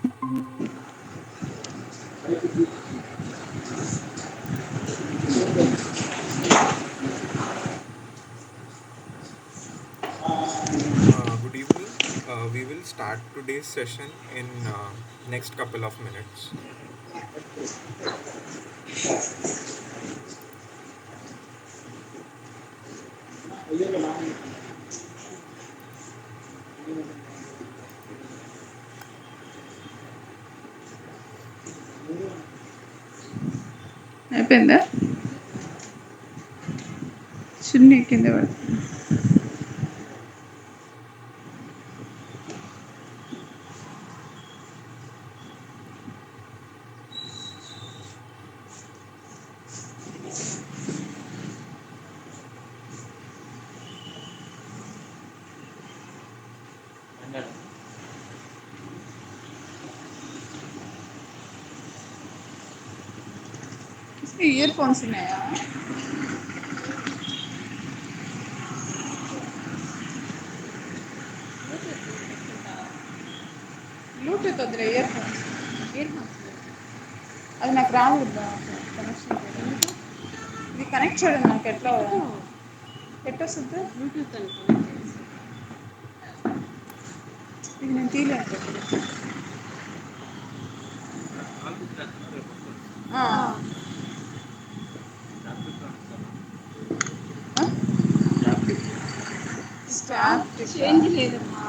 Good evening. We will start today's session in next couple of minutes. అయిపోయిందా చున్నీ కింద పడుతుంది ear phones ఉన్నాయా Bluetooth వద్దులే ఇయర్ ఫోన్స్ అది నాకు రాదు కనెక్షన్ ఇది కనెక్ట్ చేయడం నాకు ఎట్లా వస్తుంది బ్లూటూత్ ఇది నేను తీయలేదు స్టాప్ చేంజ్ లేదమ్మా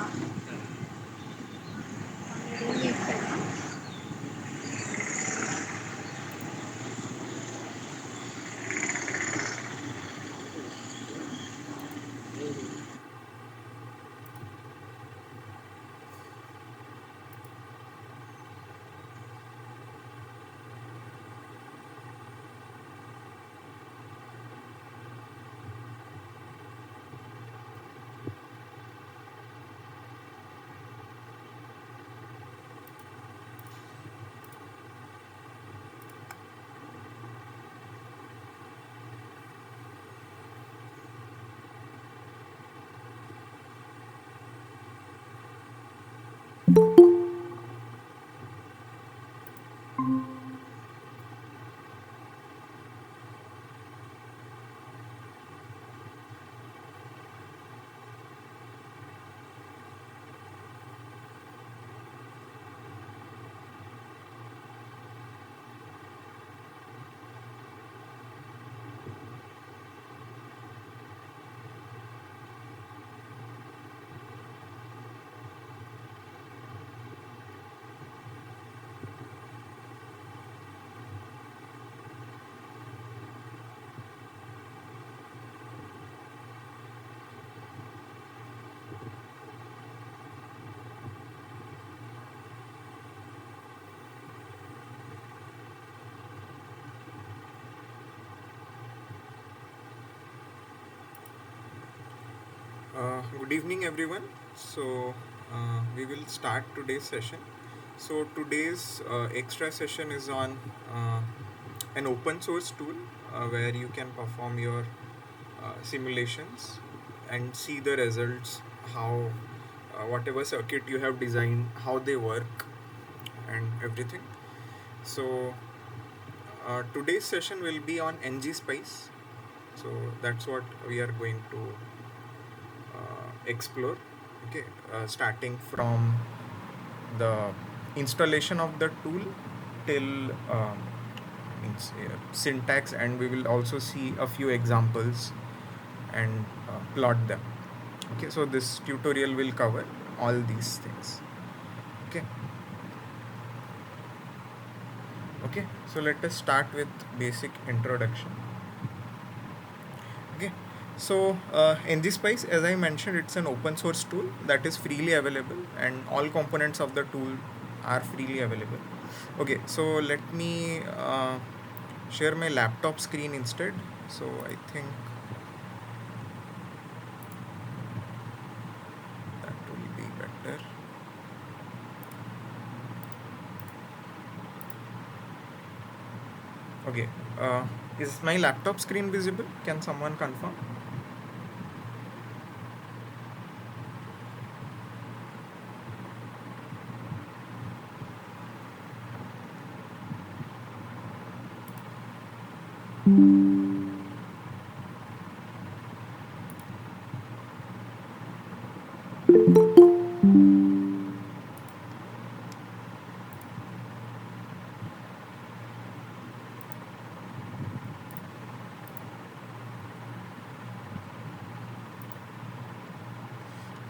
Good evening, everyone. We will start today's session. So, today's extra session is on an open source tool where you can perform your simulations and see the results, how whatever circuit you have designed, how they work, and everything. So, today's session will be on NGSPICE. So, that's what we are going to explore. Okay, starting from the installation of the tool till syntax, and we will also see a few examples and plot them. Okay, so this tutorial will cover all these things. Okay. Okay, so let us start with basic introduction. Okay, so NGSPICE, as I mentioned, it's an open source tool that is freely available, and all components of the tool are freely available. Okay, so let me share my laptop screen instead. So I think that will be better. Okay, is my laptop screen visible? Can someone confirm?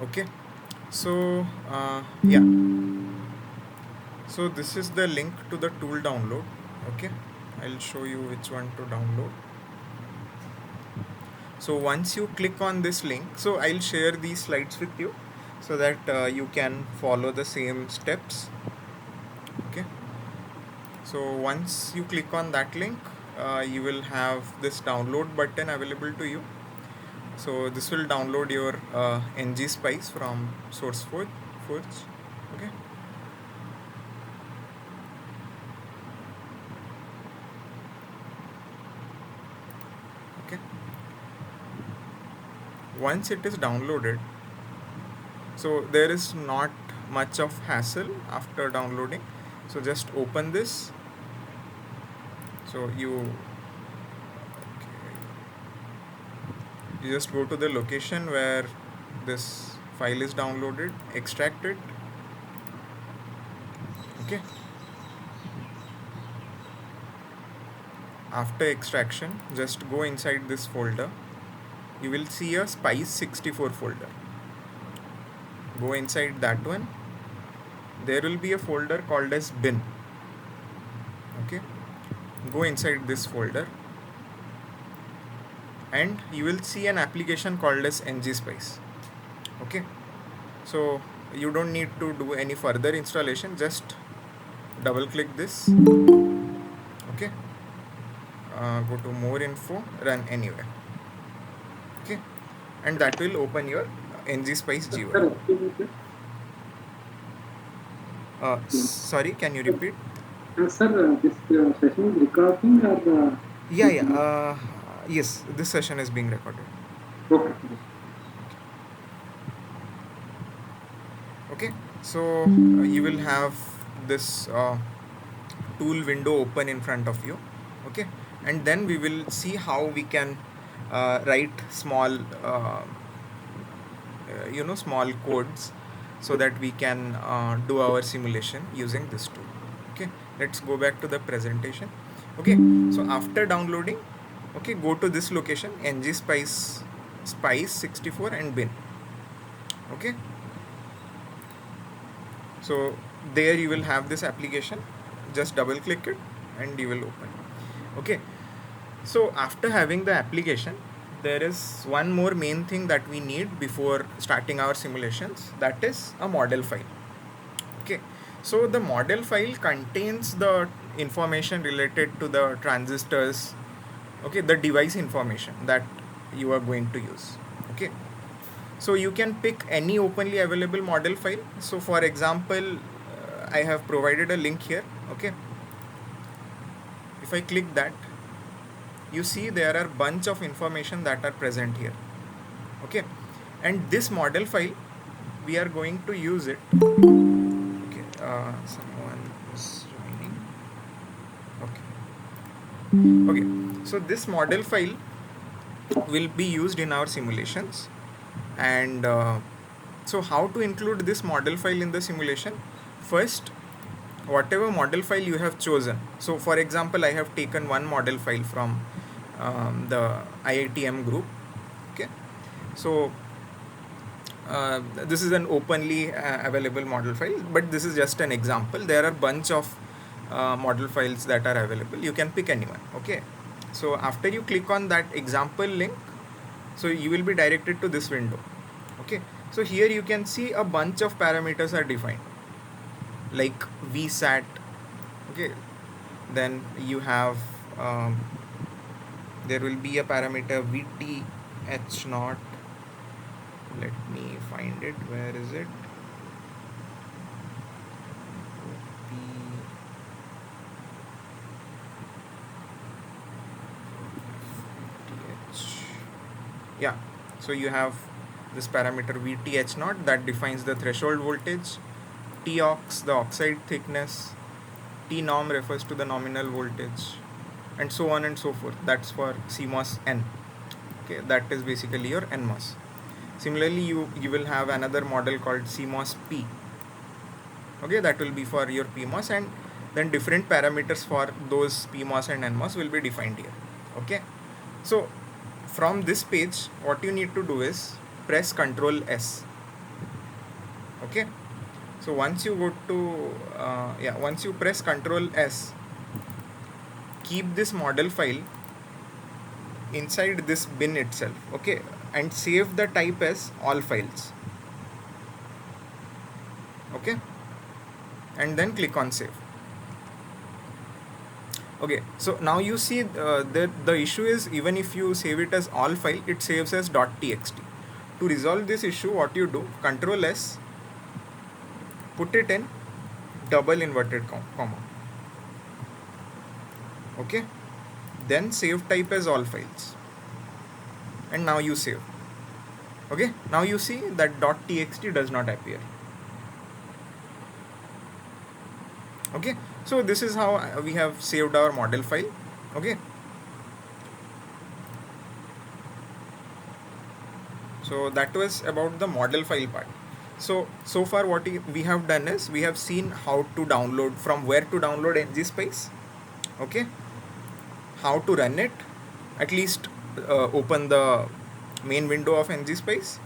Okay, so yeah, so this is the link to the tool download. Okay, I'll show you which one to download. So once you click on this link, so I'll share these slides with you so that you can follow the same steps. Okay, so once you click on that link, you will have this download button available to you. So this will download your NGSPICE from SourceForge. Okay. Okay. Once it is downloaded, so there is not much of hassle after downloading. So just open this. So you just go to the location where this file is downloaded, extract it. Okay. After extraction, just go inside this folder. You will see a SPICE64 folder. Go inside that one. There will be a folder called as bin. Okay, go inside this folder and you will see an application called as NGSPICE. Okay, so you don't need to do any further installation, just double click this. Okay, go to more info, run anywhere. Okay, and that will open your NGSPICE GUI. Sorry, can you repeat? Sir, this session is recording or? Yeah. Yes, this session is being recorded. Okay. Okay, so you will have this tool window open in front of you. Okay, and then we will see how we can write small small codes so that we can do our simulation using this tool. Okay, let's go back to the presentation. Okay, so after downloading, okay, go to this location, NGSPICE Spice 64 and bin. Okay, so there you will have this application. Just double click it and you will open. Okay, so after having the application, there is one more main thing that we need before starting our simulations, that is a model file. Okay, so the model file contains the information related to the transistors, okay, the device information that you are going to use. Okay, so you can pick any openly available model file. So for example, I have provided a link here. Okay, if I click that, you see there are bunch of information that are present here. Okay, and this model file, we are going to use it. Okay, someone is joining. Okay, so this model file will be used in our simulations. And so how to include this model file in the simulation? First, whatever model file you have chosen, so for example, I have taken one model file from the IITM group. Okay, so this is an openly available model file, but this is just an example. There are bunch of model files that are available. You can pick anyone. Okay, so after you click on that example link, so you will be directed to this window. Okay, so here you can see a bunch of parameters are defined, like VSAT. Okay, then you have there will be a parameter VTH0. Let me find it. Where is it? Yeah, so you have this parameter VTH0 that defines the threshold voltage, TOX the oxide thickness, T norm refers to the nominal voltage, and so on and so forth. That's for CMOS N. Okay, that is basically your NMOS. Similarly, you will have another model called CMOS P. Okay, that will be for your PMOS, and then different parameters for those PMOS and NMOS will be defined here. Okay, so from this page, what you need to do is press Ctrl S. Okay, so once you go to once you press Ctrl S, keep this model file inside this bin itself. Okay, and save the type as all files. Okay, and then click on save. Okay, so now you see the issue is, even if you save it as all file, it saves as .txt. To resolve this issue, what you do, Ctrl S, put it in double inverted comma. Okay, then save type as all files, and now you save. Okay, now you see that .txt does not appear. Okay, so this is how we have saved our model file. Okay, so that was about the model file part. So far what we have done is, we have seen how to download, from where to download NGSPICE. Okay, how to run it, at least open the main window of NGSPICE,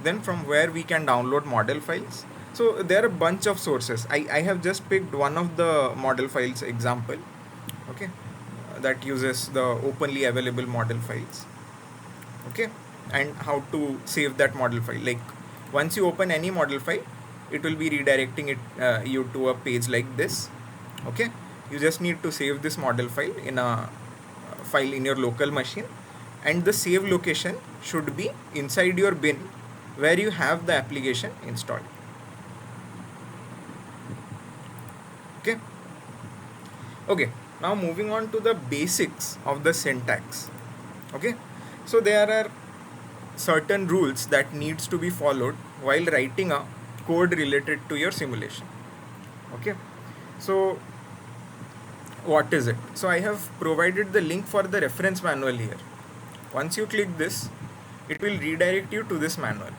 then from where we can download model files. So there are a bunch of sources. I have just picked one of the model files example. Okay, that uses the openly available model files. Okay, and how to save that model file. Like, once you open any model file, it will be redirecting it you to a page like this. Okay, you just need to save this model file in a file in your local machine, and the save location should be inside your bin where you have the application installed. Okay, okay, now moving on to the basics of the syntax. Okay, so there are certain rules that needs to be followed while writing a code related to your simulation. Okay, so what is it? So I have provided the link for the reference manual here. Once you click this, it will redirect you to this manual.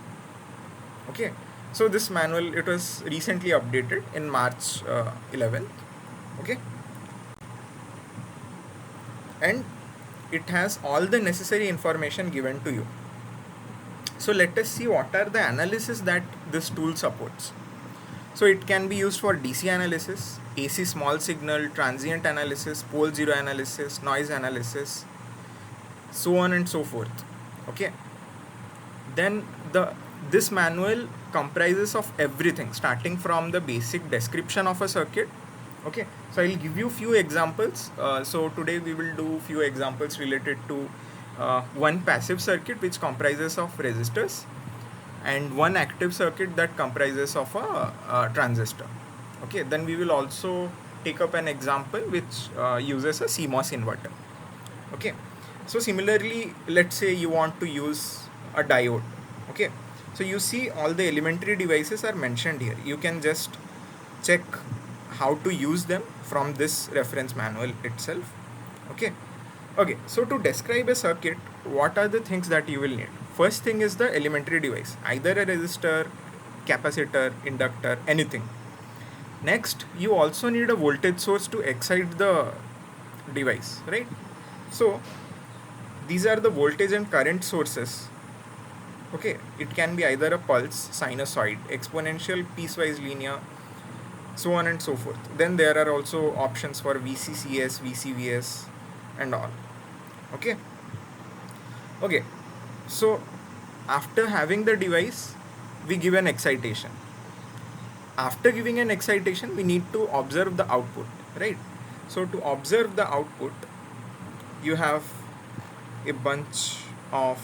Okay, so this manual, it was recently updated in March 11th. Okay, and it has all the necessary information given to you. So let us see what are the analysis that this tool supports. So it can be used for DC analysis, AC small signal, transient analysis, pole zero analysis, noise analysis, so on and so forth. Okay, then this manual comprises of everything, starting from the basic description of a circuit. Okay, so I'll give you few examples. So today we will do few examples related to one passive circuit which comprises of resistors, and one active circuit that comprises of a transistor. Okay, then we will also take up an example which uses a CMOS inverter. Okay, so similarly, let's say you want to use a diode. Okay, so you see all the elementary devices are mentioned here. You can just check how to use them from this reference manual itself. Okay, okay, so to describe a circuit, what are the things that you will need? First thing is the elementary device, either a resistor, capacitor, inductor, anything. Next, you also need a voltage source to excite the device, right? So these are the voltage and current sources. Okay, it can be either a pulse, sinusoid, exponential, piecewise linear, so on and so forth. Then there are also options for VCCS, VCVS and all. Okay, okay, so after having the device, we give an excitation. After giving an excitation, we need to observe the output, right? So to observe the output, you have a bunch of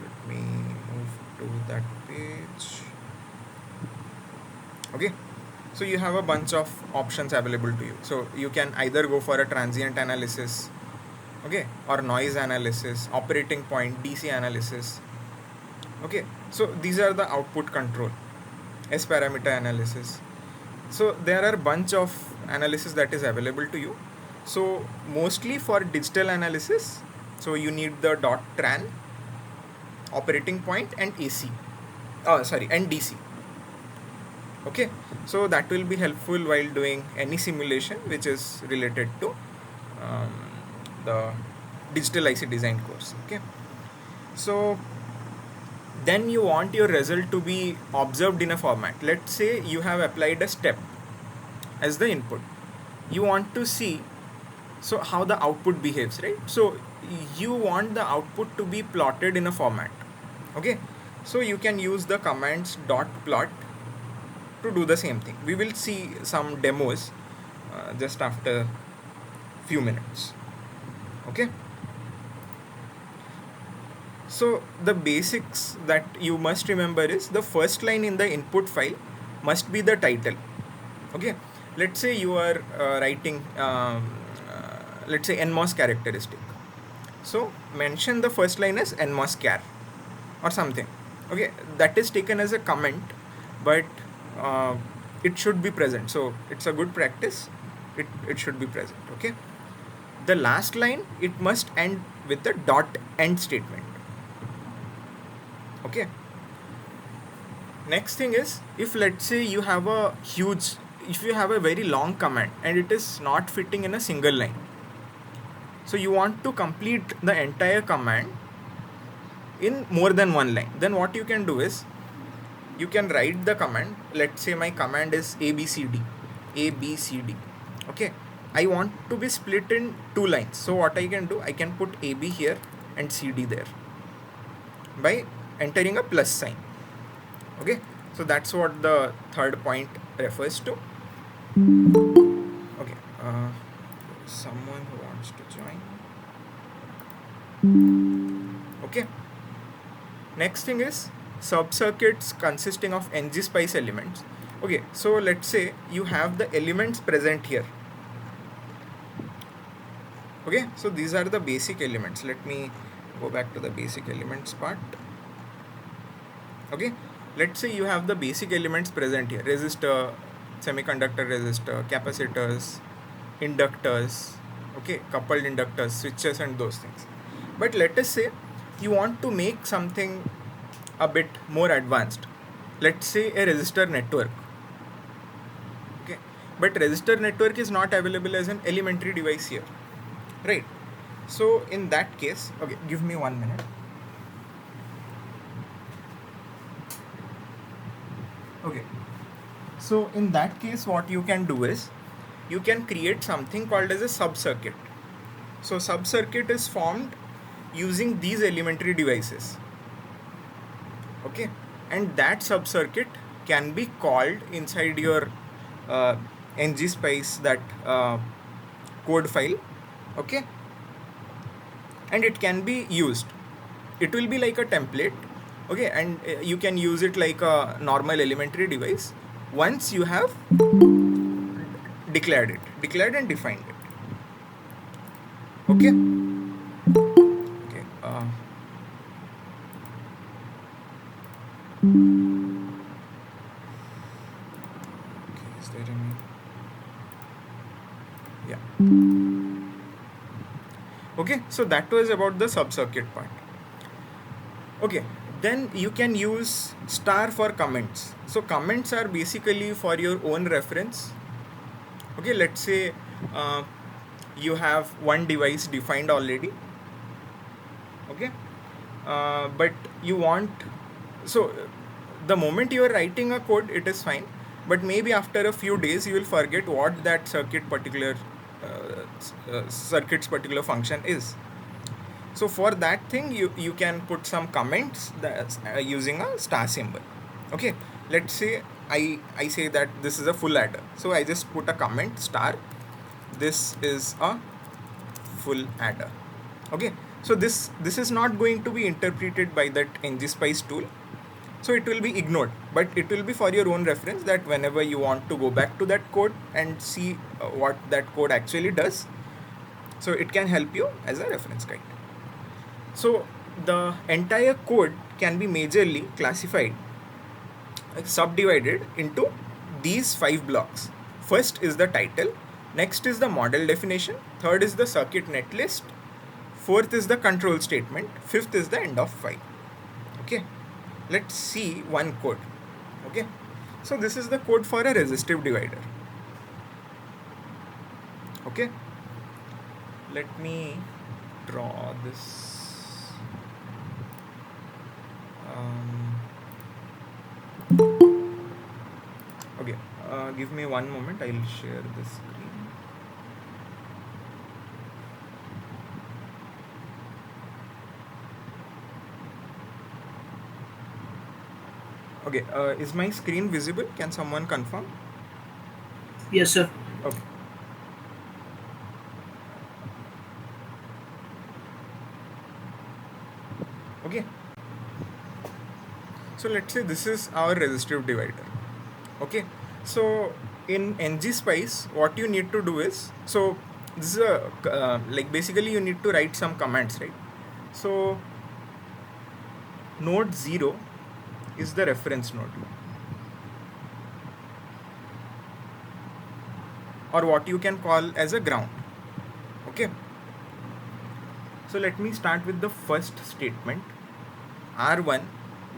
let me move to that page. Okay, so you have a bunch of options available to you. So you can either go for a transient analysis, okay, or noise analysis, operating point, DC analysis. Okay, so these are the output control, S parameter analysis. So there are bunch of analysis that is available to you. So mostly for digital analysis, so you need the .tran, operating point, and AC. And DC. Okay, so that will be helpful while doing any simulation which is related to um, the digital IC design course. Okay, so then you want your result to be observed in a format. Let's say you have applied a step as the input. You want to see so how the output behaves, right? So you want the output to be plotted in a format. Okay, so you can use the commands dot plot to do the same thing. We will see some demos just after few minutes. Okay, so the basics that you must remember is the first line in the input file must be the title. Okay, let's say you are writing let's say NMOS characteristic, so mention the first line as NMOS char or something. Okay, that is taken as a comment, but it should be present, so it's a good practice. It should be present. Okay, the last line, it must end with the dot end statement. Okay, next thing is, if let's say you have a very long command and it is not fitting in a single line, so you want to complete the entire command in more than one line, then what you can do is you can write the command. Let's say my command is abcd. Okay, I want to be split in two lines, so what I can do, I can put AB here and CD there by entering a plus sign. Okay, so that's what the third point refers to. Okay, someone who wants to join. Okay, next thing is sub-circuits consisting of NGSPICE elements. Okay, so let's say you have the elements present here. Okay, so these are the basic elements. Let me go back to the basic elements part. Okay, let's say you have the basic elements present here: resistor, semiconductor resistor, capacitors, inductors, okay, coupled inductors, switches, and those things. But let us say you want to make something a bit more advanced. Let's say a resistor network. Okay, but resistor network is not available as an elementary device here, right? So in that case, okay, give me 1 minute. Okay, so in that case, what you can do is you can create something called as a sub-circuit. So sub-circuit is formed using these elementary devices. Okay, and that sub-circuit can be called inside your NGSPICE, that code file. Okay, and it can be used. It will be like a template. Okay, and you can use it like a normal elementary device once you have declared and defined it. Okay, okay, is there any? Yeah. Okay, so that was about the sub-circuit part. Okay, then you can use star for comments. So comments are basically for your own reference. Okay, let's say you have one device defined already. Okay, but you want, so the moment you are writing a code, it is fine, but maybe after a few days you will forget what that circuit's particular function is. So for that thing, you can put some comments that using a star symbol. Okay, let's say I say that this is a full adder, so I just put a comment star, this is a full adder. Okay, so this is not going to be interpreted by that NGSPICE tool, so it will be ignored, but it will be for your own reference, that whenever you want to go back to that code and see what that code actually does, so it can help you as a reference guide. So the entire code can be majorly classified, subdivided into these 5 blocks. First is the title, next is the model definition, third is the circuit netlist, fourth is the control statement, fifth is the end of file. Okay, let's see one code. Okay, so this is the code for a resistive divider. Okay, let me draw this. Okay, give me one moment, I'll share the screen. Okay, is my screen visible? Can someone confirm? Yes, sir. Okay. Okay. So let's say this is our resistive divider. Okay. So in NGSPICE, what you need to do is, so this is a like basically you need to write some commands, right? So node 0 is the reference node, or what you can call as a ground. Okay, so let me start with the first statement, R1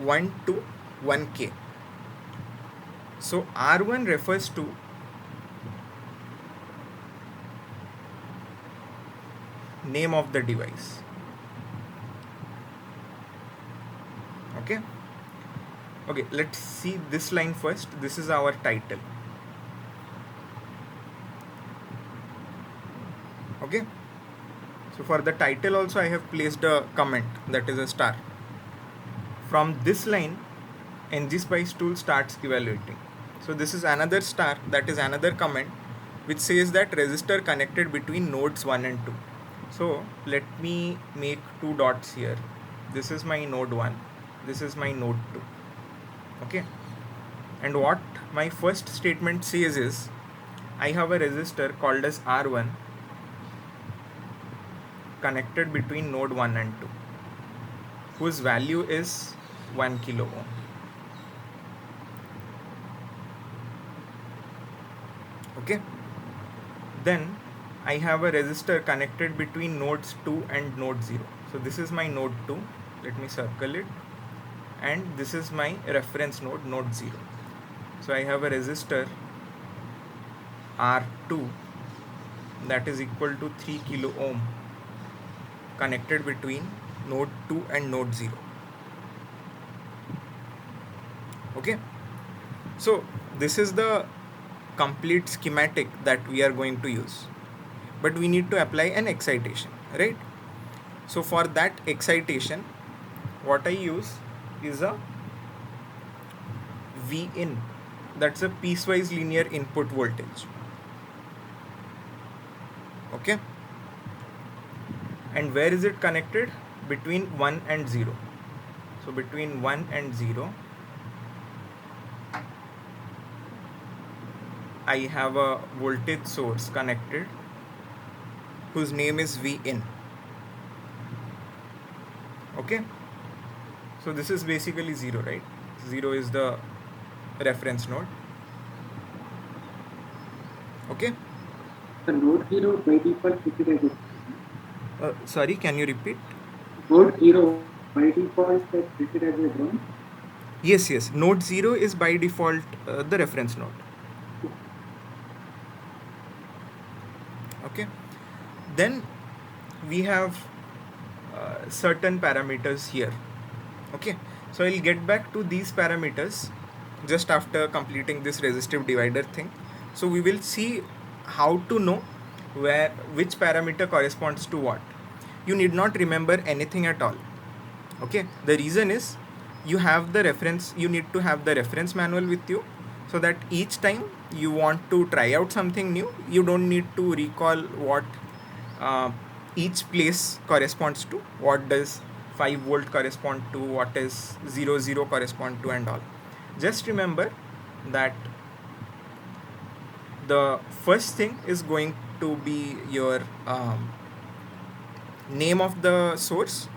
1 to 1k. So R1 refers to name of the device. Okay, okay, let's see this line first. This is our title. Okay, so for the title also I have placed a comment, that is a star. From this line, NGSPICE tool starts evaluating. So this is another star, that is another comment which says that resistor connected between nodes 1 and 2. So let me make 2 dots here. This is my node 1, this is my node 2. Okay, and what my first statement says is, I have a resistor called as R1 connected between node 1 and 2, whose value is 1 kilo ohm. Okay, then I have a resistor connected between nodes 2 and node 0. So this is my node 2, let me circle it, and this is my reference node, node 0. So I have a resistor R2 that is equal to 3 kilo ohm connected between node 2 and node 0. Okay, so this is the complete schematic that we are going to use, but we need to apply an excitation, right? So for that excitation, what I use is a V in, that's a piecewise linear input voltage. Okay, and where is it connected? Between 1 and 0. So between 1 and 0, I have a voltage source connected whose name is V in. Okay, so this is basically 0, right? 0 is the reference node. Okay, The node 0 by default treated as a sorry, can you repeat? node 0 by default is treated as a ground. Yes, yes, node 0 is by default the reference node. Okay, then we have certain parameters here. Okay, so I'll get back to these parameters just after completing this resistive divider thing. So we will see how to know which parameter corresponds to what. You need not remember anything at all. Okay, the reason is you have the reference, you need to have the reference manual with you, so that each time you want to try out something new, you don't need to recall what each place corresponds to, what does 5 volt correspond to, what is 0 0 correspond to, and all. Just remember that the first thing is going to be your name of the source.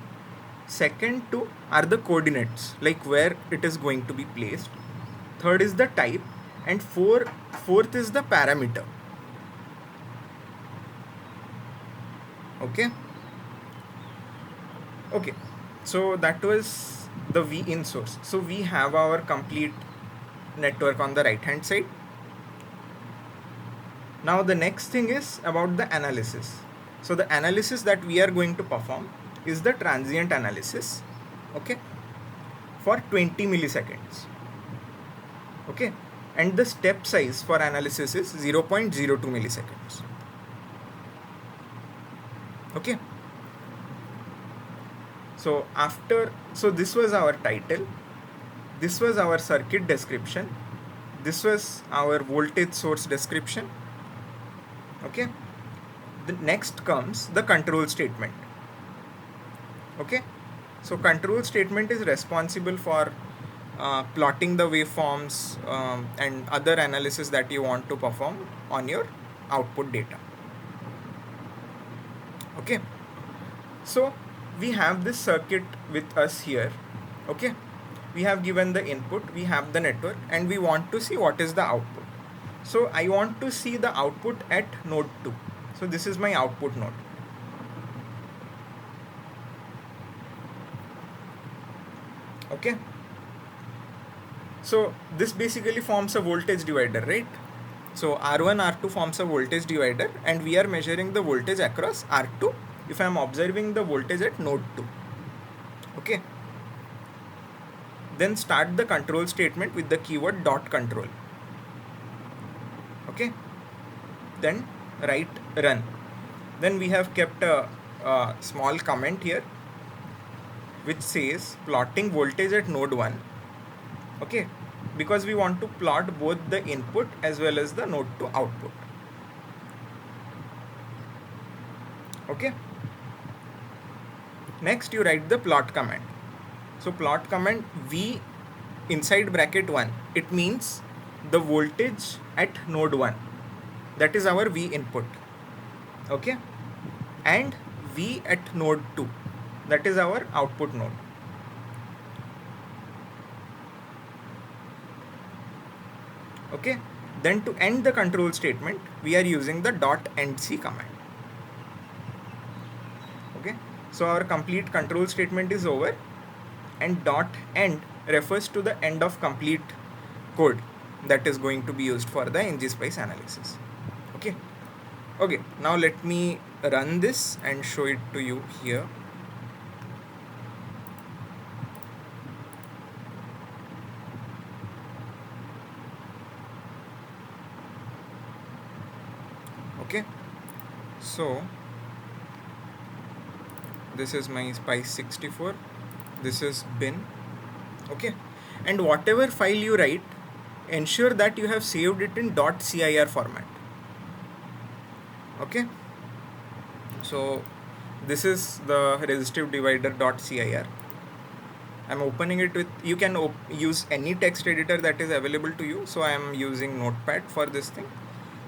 Second two are the coordinates, like where it is going to be placed. Third is the type, and fourth is the parameter. Okay. Okay, so that was the V in source. So we have our complete network on the right hand side. Now the next thing is about the analysis. So the analysis that we are going to perform is the transient analysis, okay, for 20 milliseconds. Okay, and the step size for analysis is 0.02 milliseconds. Okay. So this was our title, this was our circuit description, this was our voltage source description. Okay, the next comes the control statement. Okay, so control statement is responsible for plotting the waveforms and other analysis that you want to perform on your output data. Okay, so we have this circuit with us here. Okay, we have given the input, we have the network, and we want to see what is the output. So I want to see the output at node 2. So this is my output node. Okay, so this basically forms a voltage divider, right? So R1 R2 forms a voltage divider, and we are measuring the voltage across R2 if I am observing the voltage at node 2. Okay, then start the control statement with the keyword dot control. Okay, then write run. Then we have kept a small comment here which says plotting voltage at node 1. Okay, because we want to plot both the input as well as the node 2 output. Okay, next you write the plot command. So plot command V inside bracket 1, it means the voltage at node 1, that is our V input. Okay, and V at node 2, that is our output node. Okay, then to end the control statement we are using the .endc command. Okay, so our complete control statement is over, and .end refers to the end of complete code that is going to be used for the NGSPICE analysis. Okay, okay, now let me run this and show it to you here. Okay, so this is my SPICE 64, this is bin. Okay, and whatever file you write, ensure that you have saved it in .cir format. Okay, so this is the resistive divider .cir. I'm opening it with, you can use any text editor that is available to you, so I am using Notepad for this thing.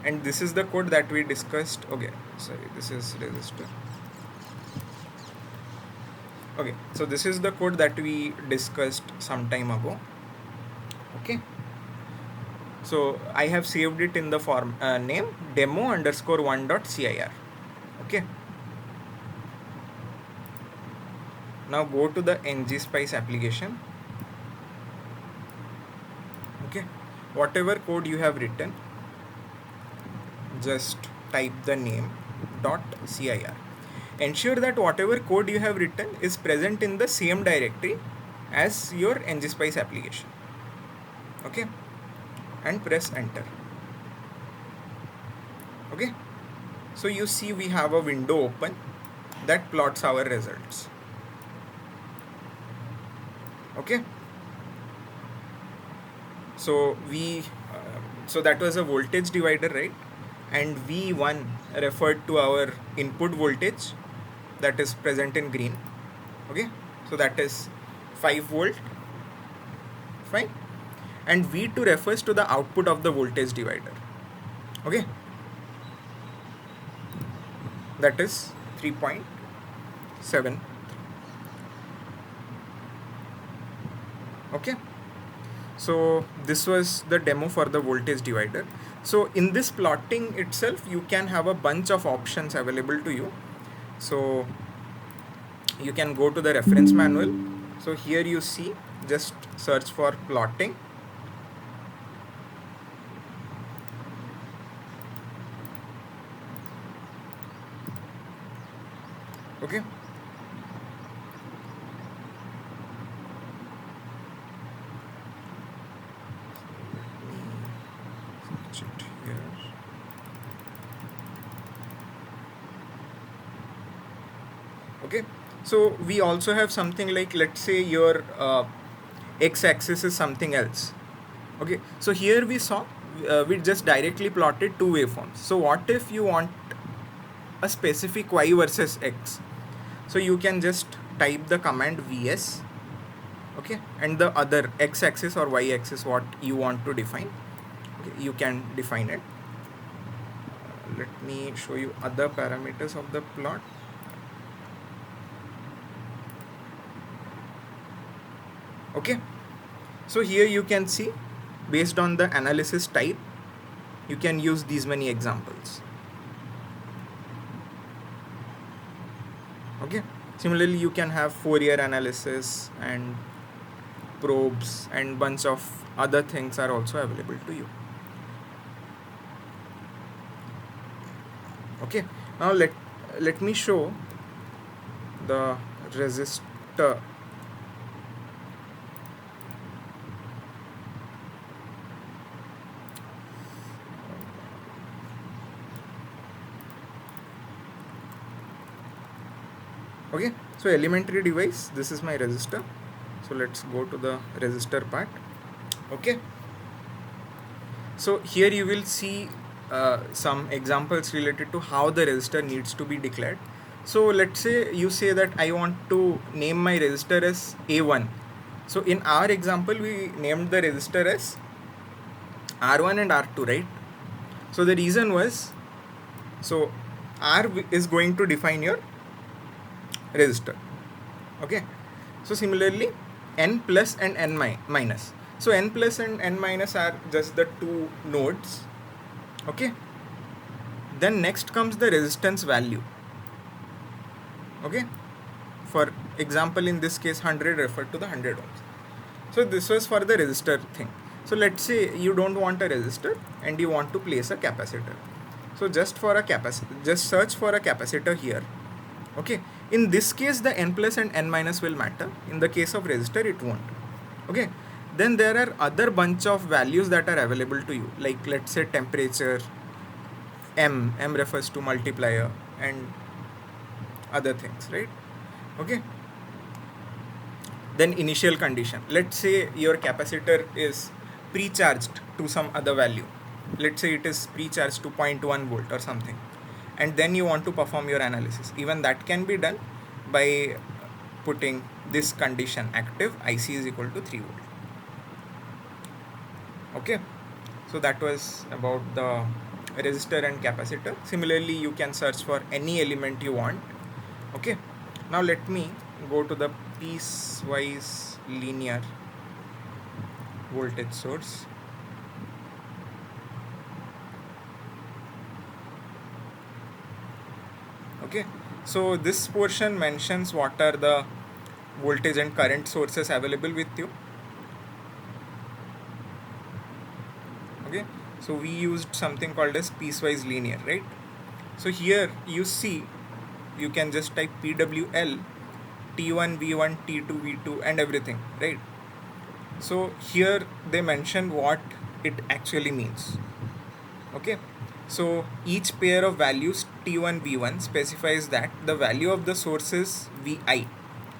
And this is the code that we discussed. Okay, sorry, this is resistor. Okay, so this is the code that we discussed some time ago. Okay, so I have saved it in the form name demo_1.cir. Okay, now go to the NGSPICE application. Okay, whatever code you have written, just type the name .cir. Ensure that whatever code you have written is present in the same directory as your NGSPICE application. Okay, and press enter. Okay, so you see we have a window open that plots our results. Okay, so so that was a voltage divider, right? And V1 referred to our input voltage that is present in green. Okay, so that is 5 volt, fine, and V2 refers to the output of the voltage divider. Okay, that is 3.7. Okay, So this was the demo for the voltage divider. So in this plotting itself, you can have a bunch of options available to you. So you can go to the reference manual. So here you see, just search for plotting. Okay. Search it here. Okay, so we also have something like, let's say your x-axis is something else. Okay, so here we saw we just directly plotted two waveforms. So what if you want a specific y versus x? So you can just type the command vs, okay, and the other x-axis or y-axis what you want to define. Okay, you can define it. Let me show you other parameters of the plot. Okay, so here you can see, based on the analysis type, you can use these many examples. Okay, similarly you can have Fourier analysis and probes and bunch of other things are also available to you. Okay, now let me show the resistor. Okay, so elementary device, this is my resistor. So let's go to the resistor part. Okay, so here you will see some examples related to how the resistor needs to be declared. So let's say you say that I want to name my resistor as A1. So in our example, we named the resistor as R1 and R2, right? So the reason was, so R is going to define your resistor. Okay, so similarly n plus and n minus. So n plus and n minus are just the two nodes. Okay, then next comes the resistance value. Okay, for example in this case 100 referred to the 100 ohms. So this was for the resistor thing. So let's say you don't want a resistor and you want to place a capacitor. So just search for a capacitor here. Okay, in this case the n plus and n minus will matter. In the case of resistor it won't. Okay, then there are other bunch of values that are available to you, like let's say temperature, m refers to multiplier and other things, right? Okay, then initial condition, let's say your capacitor is pre-charged to some other value, let's say it is pre-charged to 0.1 volt or something, and then you want to perform your analysis. Even that can be done by putting this condition active, IC is equal to 3 volt. Okay, so that was about the resistor and capacitor. Similarly you can search for any element you want. Okay, now let me go to the piecewise linear voltage source. Okay, so this portion mentions what are the voltage and current sources available with you. Okay, so we used something called as piecewise linear, right? So here you see, you can just type PWL, T1, V1, T2, V2 and everything, right? So here they mention what it actually means. Okay, so each pair of values T1, V1 specifies that the value of the source is Vi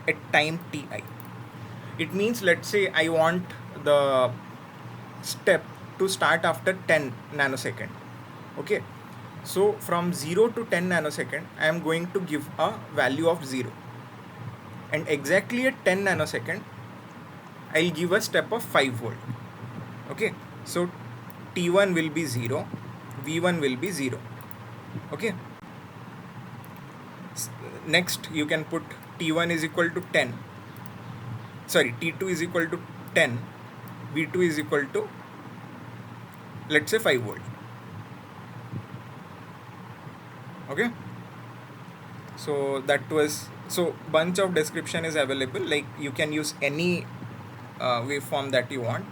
at time Ti. It means, let's say I want the step to start after 10 nanosecond. Okay, so from 0 to 10 nanosecond I am going to give a value of 0, and exactly at 10 nanosecond I'll give a step of 5 volt. Okay, so T1 will be 0, V1 will be 0. Okay, next you can put T1 is equal to 10, sorry, T2 is equal to 10, V2 is equal to, let's say, 5 volt. Okay, so that was, so bunch of description is available, like you can use any waveform that you want,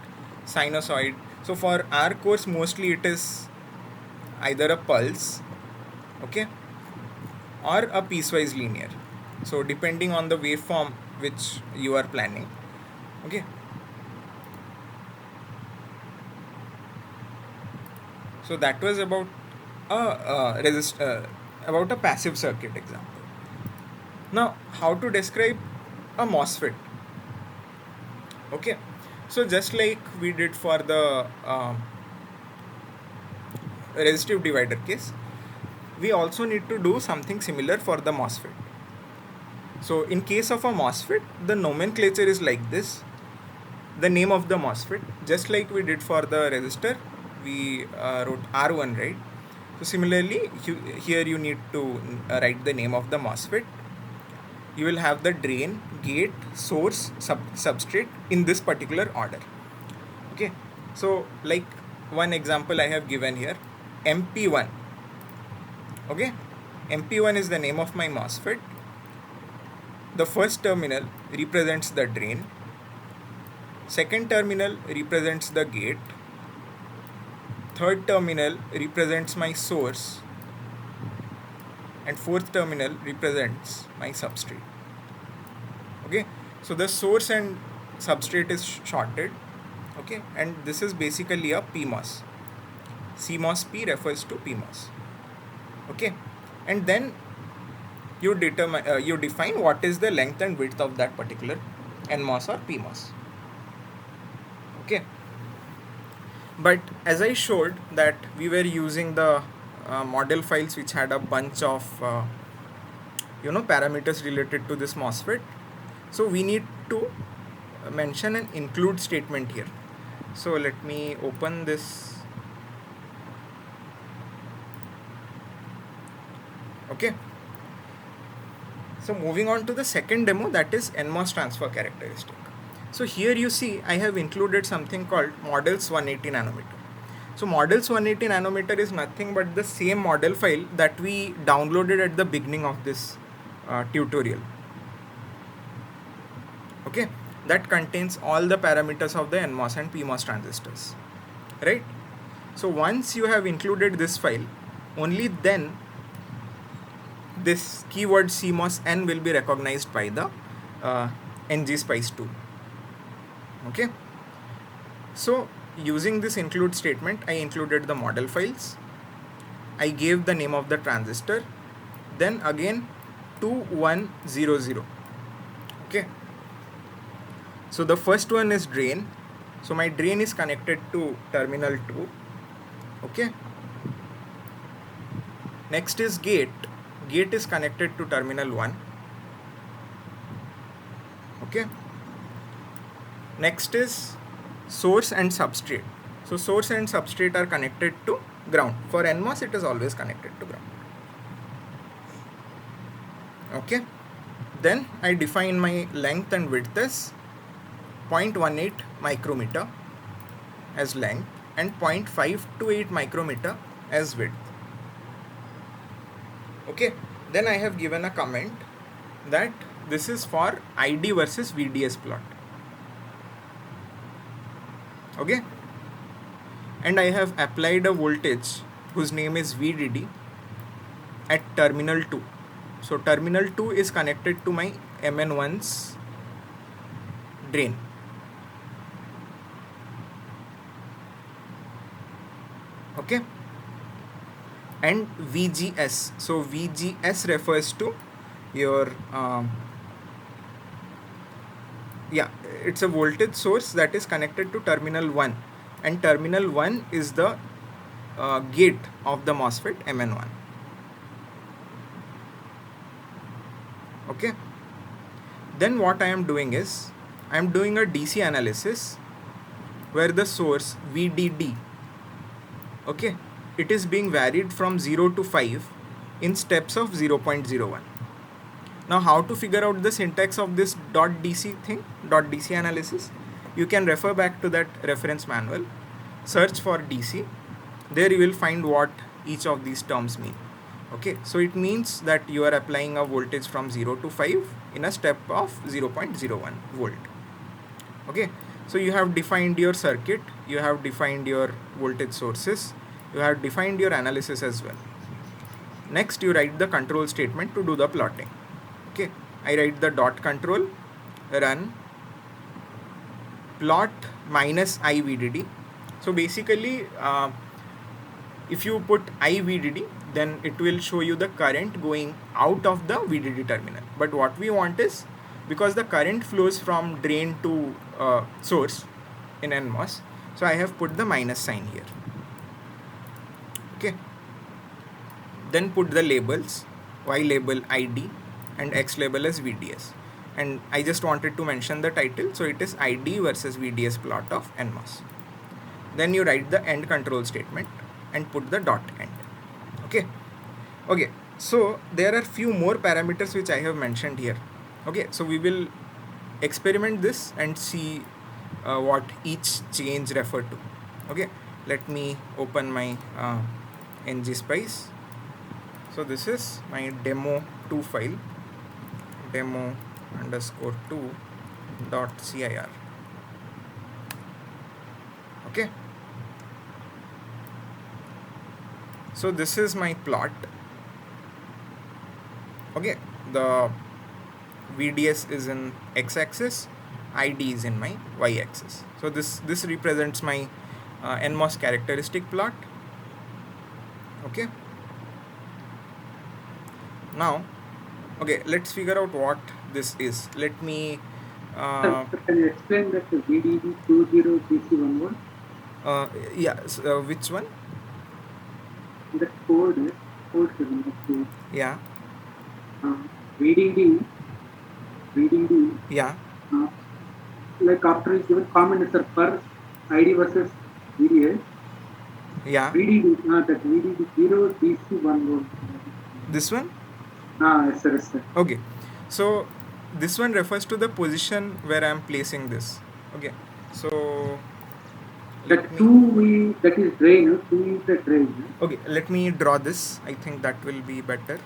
sinusoid. So for our course mostly it is either a pulse, okay, or a piecewise linear, so depending on the waveform which you are planning. Okay, so that was about about a passive circuit example. Now, how to describe a MOSFET? Okay, so just like we did for the resistive divider case, we also need to do something similar for the MOSFET. So in case of a MOSFET, the nomenclature is like this. The name of the MOSFET, just like we did for the resistor, we wrote R1, right? So similarly, here you need to write the name of the MOSFET. You will have the drain, gate, source, substrate in this particular order. Okay, so like one example I have given here, MP1. Okay, MP1 is the name of my MOSFET. The first terminal represents the drain, second terminal represents the gate, third terminal represents my source, and fourth terminal represents my substrate. Okay, so the source and substrate is shorted. Okay, and this is basically a PMOS. CMOS P refers to PMOS. Okay, and then you define what is the length and width of that particular NMOS or PMOS. Okay, but as I showed that we were using the model files which had a bunch of parameters related to this MOSFET, so we need to mention an include statement here. So let me open this. Okay, so moving on to the second demo, that is NMOS transfer characteristic. So here you see I have included something called models 180 nanometer. So models 180 nanometer is nothing but the same model file that we downloaded at the beginning of this tutorial. Okay, that contains all the parameters of the NMOS and PMOS transistors, right? So once you have included this file, only then this keyword CMOS N will be recognized by the NGSPICE tool. Okay, so using this include statement, I included the model files, I gave the name of the transistor, then again 2100. Okay, so the first one is drain, so my drain is connected to terminal 2. Okay, next is gate is connected to terminal 1. Okay, next is source and substrate. So source and substrate are connected to ground. For NMOS it is always connected to ground. Okay, then I define my length and width as 0.18 micrometer as length and 0.528 micrometer as width. Okay, then I have given a comment that this is for ID versus VDS plot. Okay, and I have applied a voltage whose name is VDD at terminal 2. So terminal 2 is connected to my MN1's drain. Okay, and VGS, so VGS refers to your it's a voltage source that is connected to terminal 1, and terminal 1 is the gate of the MOSFET MN1. Okay, then what I am doing is I am doing a DC analysis where the source VDD, okay, it is being varied from 0 to 5 in steps of 0.01. Now how to figure out the syntax of this .dc thing, .dc analysis? you can refer back to that reference manual, search for DC. There you will find what each of these terms mean. Okay, so it means that you are applying a voltage from 0 to 5 in a step of 0.01 volt. Okay, so you have defined your circuit, you have defined your voltage sources, you have defined your analysis as well. Next, you write the control statement to do the plotting. Okay, I write the dot control, run plot minus I VDD. So basically, if you put I VDD, then it will show you the current going out of the VDD terminal. But what we want is, because the current flows from drain to source in NMOS, so I have put the minus sign here. Okay, then put the labels, Y label ID and X label as VDS, and I just wanted to mention the title, so it is ID versus VDS plot of NMOS. Then you write the end control statement and put the dot end. Okay, so there are few more parameters which I have mentioned here. Okay, so we will experiment this and see what each change refer to. Okay, let me open my NGSPICE. So this is my demo2 file, demo_2.cir. Okay, so this is my plot. Okay, the VDS is in x-axis, ID is in my y-axis. So this represents my NMOS characteristic plot. Okay, now okay, let's figure out what this is. Let me Sir, can you explain that VDD 20 DC11? yeah, which one? The code Yeah, VDD, yeah, like after is given common answer per ID versus VDS. yeah. VDD, that VDD 0 DC11. This one? Yes sir, yes sir. Okay, so this one refers to the position where I am placing this. Okay, so That let me, 2 that is drain, 2 is the drain. okay, let me draw this. I think that will be better.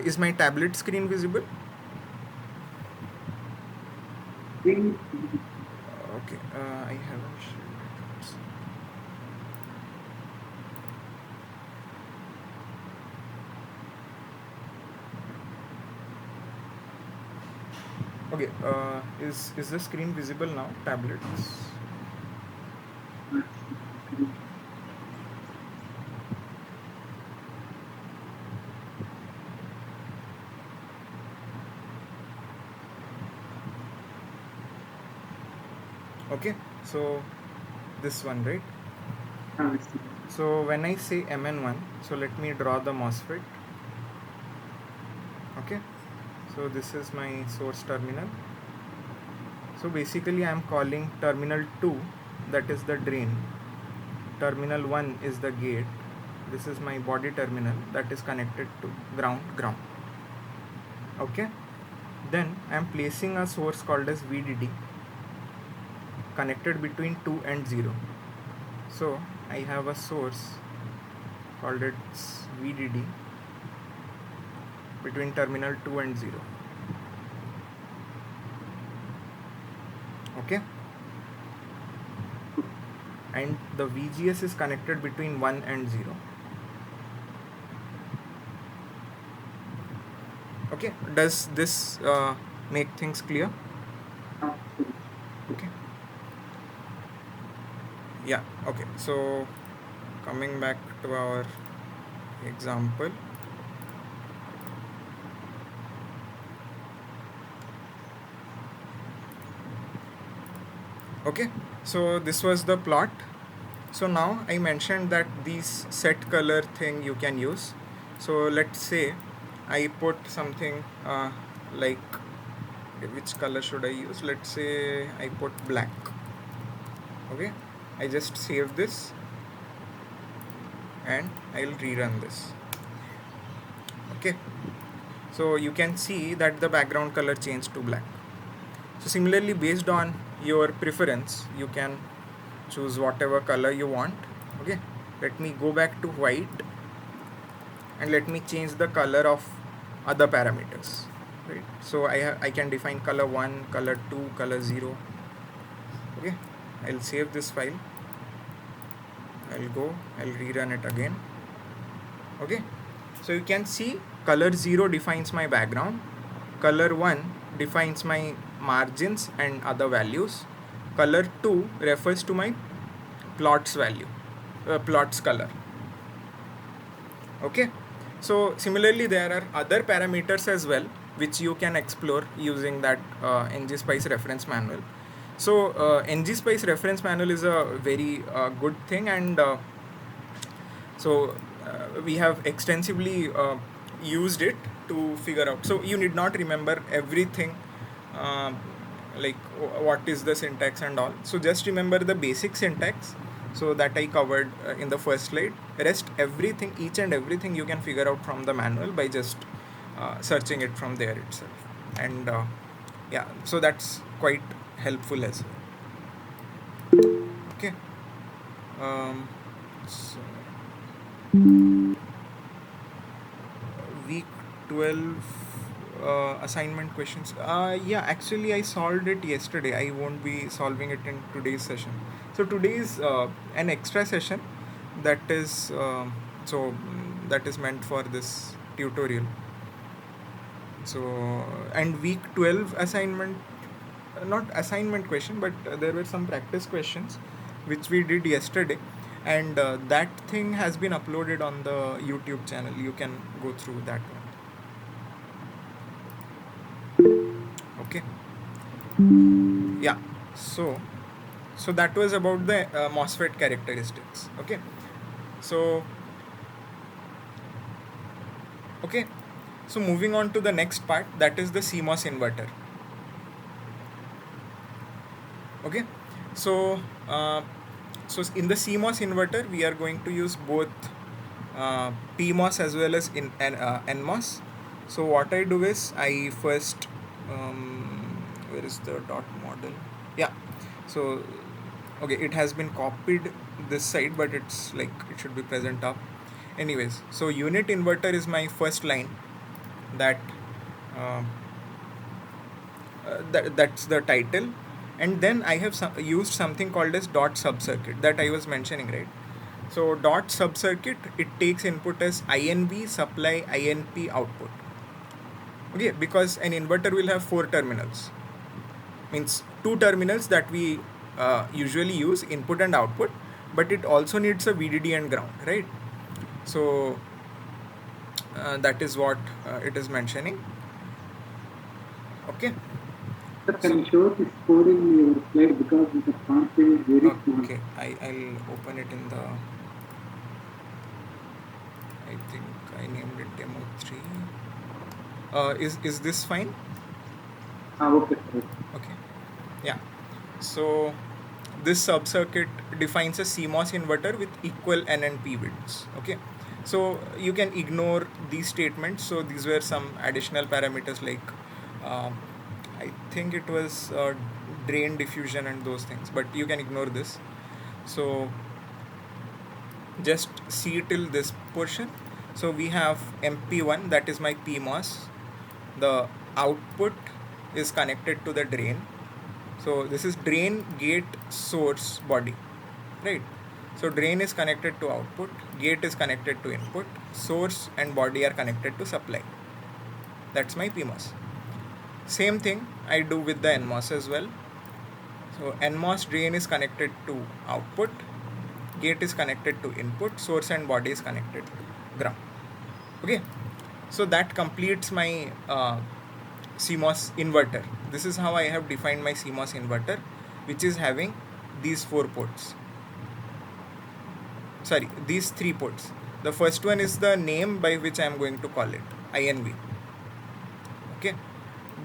Is my tablet screen visible? Drain. Okay, I haven't shared it. Okay, is the screen visible now? Tablets. Okay, so this one, right? So when I say MN1, so let me draw the MOSFET. Okay, so this is my source terminal. So basically I am calling terminal 2, that is the drain, terminal 1 is the gate, this is my body terminal that is connected to ground. Okay, then I am placing a source called as VDD connected between 2 and 0. So I have a source called its VDD between terminal 2 and 0. Okay, and the VGS is connected between 1 and 0. Okay, does this make things clear? Okay, yeah. Okay, so coming back to our example, okay, so this was the plot. So now I mentioned that these set color thing you can use. So let's say I put something like, which color should I use? Let's say I put black. Okay, I just save this and I'll rerun this. Okay, so you can see that the background color changed to black. So similarly, based on your preference, you can choose whatever color you want. Okay, let me go back to white and let me change the color of other parameters, right? So I can define color 1, color 2, color 0. Okay, I'll save this file, I'll rerun it again. Okay, so you can see color 0 defines my background, color 1 defines my margins and other values, color 2 refers to my plots value, plots color. Okay, so similarly there are other parameters as well which you can explore using that NGSPICE reference manual. So NGSPICE reference manual is a very good thing, and we have extensively used it to figure out. So you need not remember everything, like what is the syntax and all. So just remember the basic syntax, so that I covered in the first slide. Rest everything, each and everything you can figure out from the manual by just searching it from there itself. And yeah, so that's quite helpful as well. Okay. So week 12 assignment questions. Yeah, actually I solved it yesterday. I won't be solving it in today's session. So today is an extra session that is that is meant for this tutorial. So, and week 12 assignment, not assignment question, but there were some practice questions which we did yesterday, and that thing has been uploaded on the YouTube channel. You can go through that one. Okay. Yeah, so that was about the MOSFET characteristics. Okay, so moving on to the next part, that is the CMOS inverter. Okay, so in the CMOS inverter we are going to use both PMOS as well as NMOS. So what I do is I first where is the dot model? Yeah, so okay, it has been copied this side, but it's like it should be present up. Anyways, so unit inverter is my first line. That's the title, and then I have used something called as dot subcircuit that I was mentioning, right? So dot subcircuit, it takes input as INB supply, INP output. Okay, because an inverter will have 4 terminals, means 2 terminals that we usually use, input and output, but it also needs a VDD and ground, right? So that is what it is mentioning. Okay. Sir, can you show this code in your slide, because the font is very small. Okay, I'll open it in the, I think I named it demo 3. Is this fine? Okay, sir. Okay. Yeah. So this sub-circuit defines a CMOS inverter with equal N and P widths. Okay. So you can ignore these statements. So these were some additional parameters like I think it was drain diffusion and those things, but you can ignore this. So just see till this portion. So we have MP1, that is my PMOS. The output is connected to the drain. So this is drain, gate, source, body, right? So drain is connected to output, gate is connected to input, source and body are connected to supply. That's my PMOS. Same thing I do with the NMOS as well. So NMOS, drain is connected to output, gate is connected to input, source and body is connected to ground. Okay, so that completes my CMOS inverter. This is how I have defined my CMOS inverter, which is having these 4 ports. Sorry, these 3 ports. The first one is the name by which I am going to call it, INV. Okay,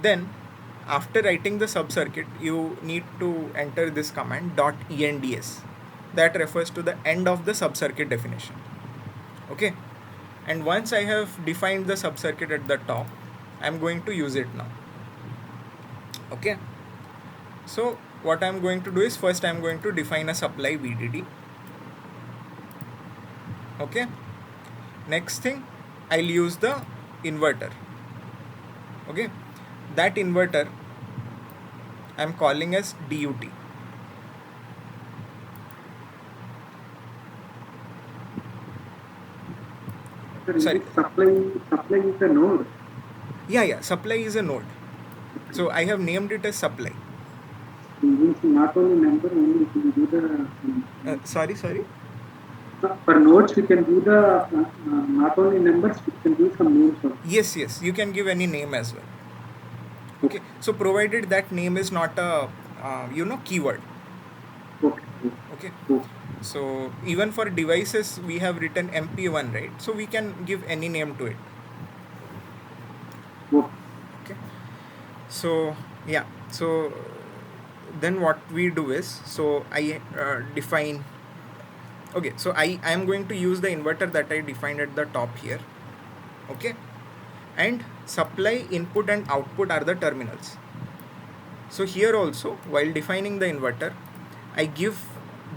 then after writing the sub-circuit, you need to enter this command .ends. That refers to the end of the sub-circuit definition. Okay, and once I have defined the subcircuit at the top, I'm going to use it now. Okay, so what I'm going to do is, first I'm going to define a supply VDD. Okay, next thing, I'll use the inverter. Okay, that inverter I'm calling as DUT. Sir, is Sorry, it supply is a node? yeah, supply is a node, so I have named it as supply. It means not only number, only we can do the Sorry. for nodes we can do the not only numbers, we can do some names also. Yes, you can give any name as well. Okay, so provided that name is not a keyword. Okay, so even for devices we have written MP1, right? So we can give any name to it. Okay, so yeah, so then what we do is, so I define. Okay, so I am going to use the inverter that I defined at the top here. Okay, and supply, input and output are the terminals. So here also, while defining the inverter, I give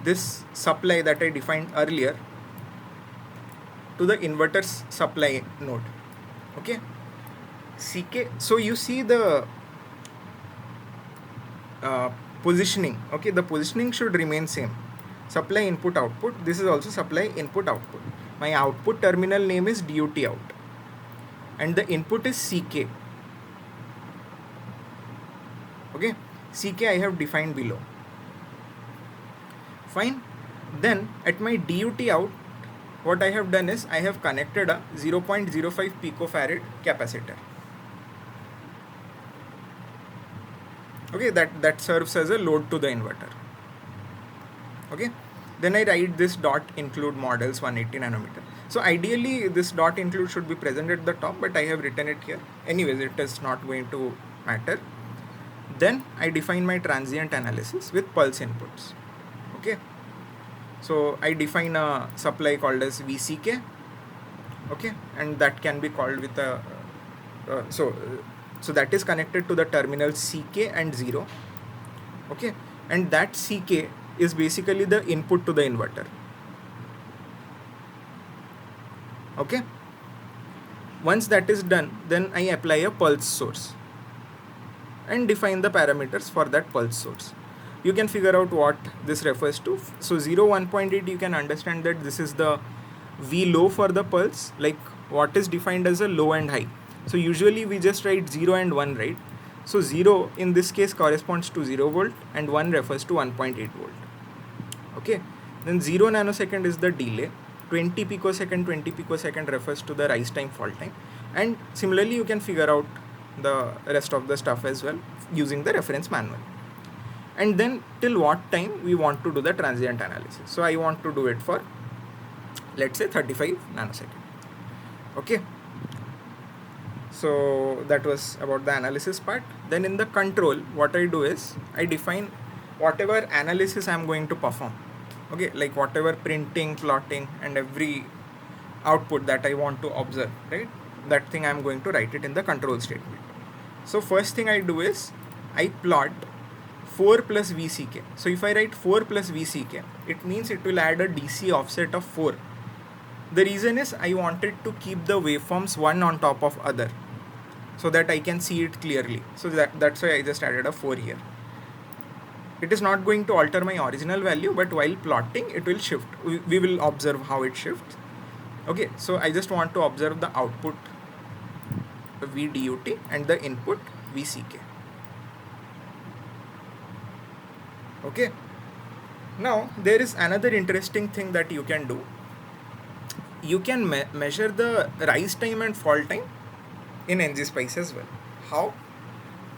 this supply that I defined earlier to the inverter's supply node. Okay, CK. So you see the positioning. Okay, the positioning should remain same. Supply, input, output. This is also supply, input, output. My output terminal name is DUT out, and the input is CK. Okay, CK I have defined below. Fine. Then at my DUT out, what I have done is I have connected a 0.05 picofarad capacitor. Okay, that serves as a load to the inverter. Okay, then I write this dot include models 180 nanometer. So ideally this dot include should be present at the top, but I have written it here. Anyways, it is not going to matter. Then I define my transient analysis with pulse inputs. Okay, so I define a supply called as VCK. Okay, and that can be called with a so that is connected to the terminal CK and 0. Okay, and that CK is basically the input to the inverter. Okay, once that is done, then I apply a pulse source and define the parameters for that pulse source. You can figure out what this refers to. So 0, 1.8, you can understand that this is the V low for the pulse, like what is defined as a low and high. So usually we just write 0 and 1, right? So 0 in this case corresponds to 0 volt and 1 refers to 1.8 volt. Okay, then 0 nanosecond is the delay, 20 picosecond refers to the rise time, fall time, and similarly you can figure out the rest of the stuff as well using the reference manual. And then till what time we want to do the transient analysis. So I want to do it for, let's say, 35 nanosecond. Okay, so that was about the analysis part. Then in the control, what I do is I define whatever analysis I am going to perform. Okay, like whatever printing, plotting and every output that I want to observe, right? That thing I am going to write it in the control statement. So first thing I do is I plot 4 plus VCK. So if I write 4 plus VCK, it means it will add a DC offset of 4. The reason is I wanted to keep the waveforms one on top of other so that I can see it clearly. So that's why I just added a 4 here. It is not going to alter my original value, but while plotting it will shift. We will observe how it shifts. Okay, so I just want to observe the output VDUT and the input VCK. Okay, now there is another interesting thing that you can do. You can measure the rise time and fall time in NGSPICE as well. How?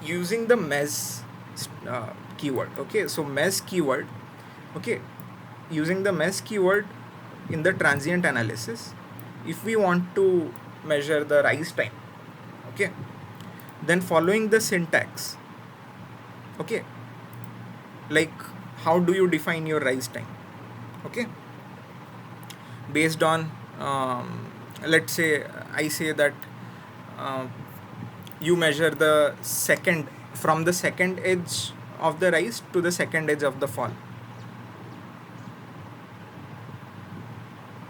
Using the MES keyword. Okay, so MES keyword. Okay, using the MES keyword in the transient analysis, if we want to measure the rise time, okay, then following the syntax, okay, like how do you define your rise time? Okay, based on let's say I say that uh, you measure the second from the second edge of the rise to the second edge of the fall.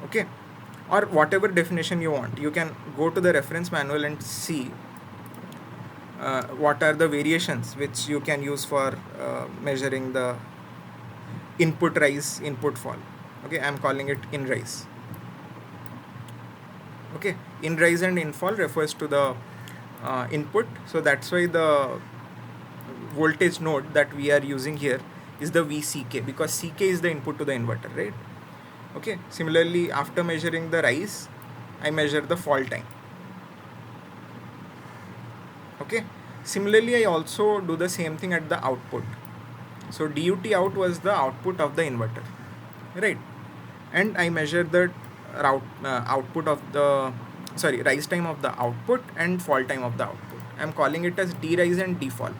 Okay, or whatever definition you want, you can go to the reference manual and see what are the variations which you can use for measuring the input rise, input fall. Okay, I'm calling it in rise. Okay, in rise and in fall refers to the input, so that's why the voltage node that we are using here is the VCK, because CK is the input to the inverter, right? Okay, similarly, after measuring the rise, I measure the fall time. Okay, similarly, I also do the same thing at the output. So DUT out was the output of the inverter, right? And I measure the output of the rise time of the output and fall time of the output. I'm calling it as D rise and D fall.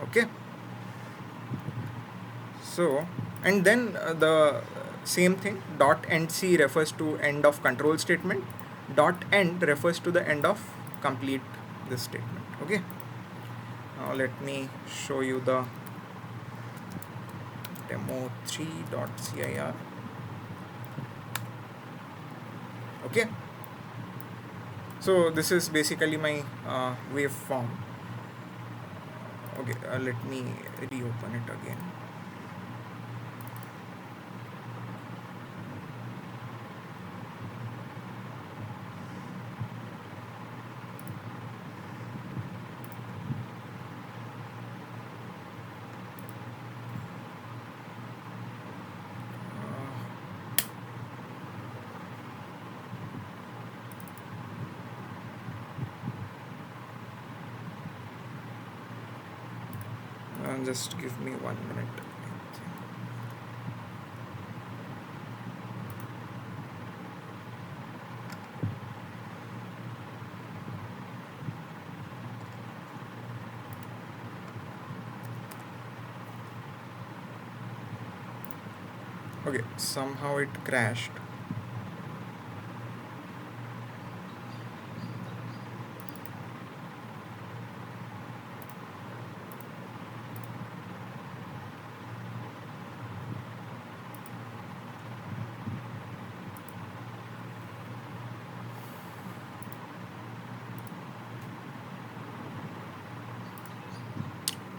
Okay, so and then the same thing, dot end C refers to end of control statement, dot end refers to the end of complete this statement. Okay, now let me show you the demo 3.cir. Okay, so this is basically my waveform. Okay, let me reopen it again. Just give me 1 minute. Okay, somehow it crashed.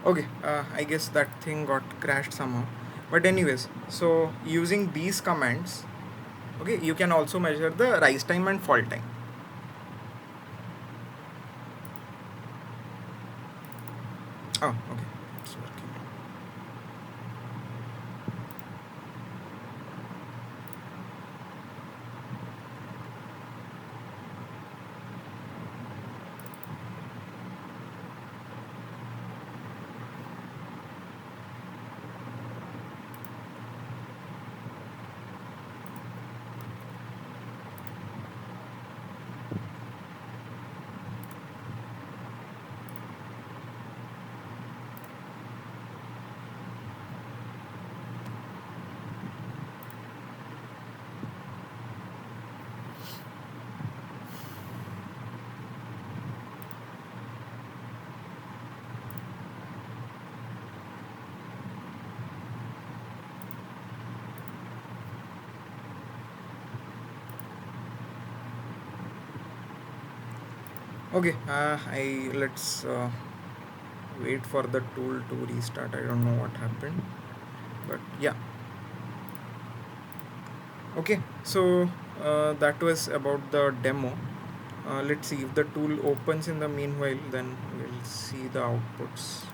Okay, I guess that thing got crashed somehow, but anyways, so using these commands, okay, you can also measure the rise time and fall time. Oh, okay, it's working. Okay, let's wait for the tool to restart. I don't know what happened, but yeah. Okay, so that was about the demo. Let's see if the tool opens in the meanwhile, then we'll see the outputs.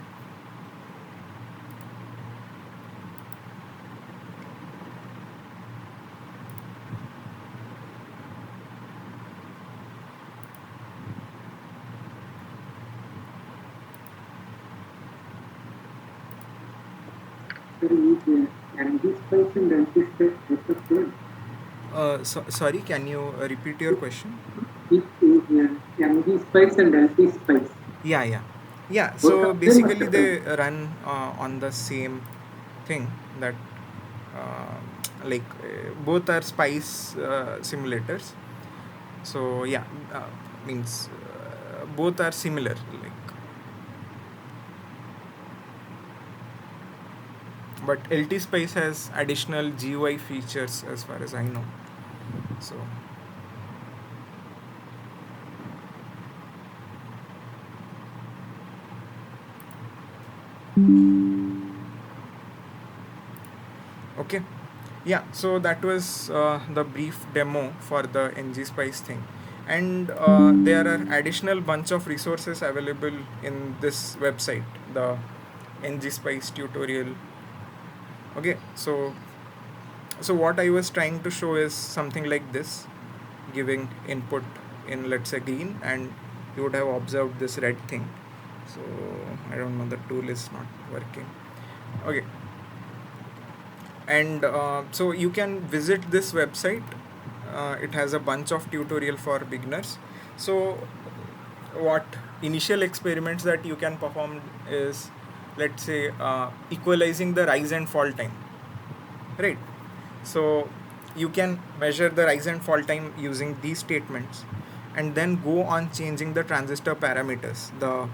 NGSPICE and NPTEL both the same. Sorry, can you repeat your question? It is NGSPICE and NPTEL-Spice. Yeah. Both So of them are basically, they different. run on the same thing, that both are spice simulators. So yeah, means both are similar. But LT Spice has additional GUI features as far as I know. So okay, yeah. So that was the brief demo for the NGSPICE thing, and there are additional bunch of resources available in this website, the NGSPICE tutorial. Okay, so what I was trying to show is something like this, giving input in, let's say, green, and you would have observed this red thing. So I don't know, the tool is not working. Okay, and so you can visit this website. It has a bunch of tutorial for beginners. So what initial experiments that you can perform is, let's say, equalizing the rise and fall time, right? So you can measure the rise and fall time using these statements, and then go on changing the transistor parameters, the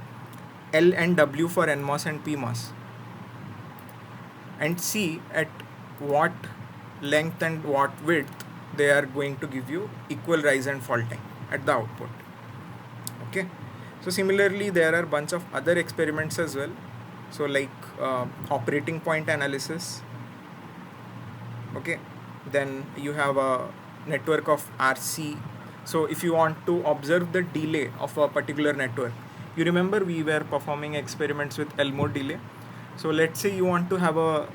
L and W for NMOS and PMOS, and see at what length and what width they are going to give you equal rise and fall time at the output. Okay, so similarly there are bunch of other experiments as well. So like operating point analysis. Okay, then you have a network of RC. So if you want to observe the delay of a particular network, you remember we were performing experiments with Elmore delay. So let's say you want to have a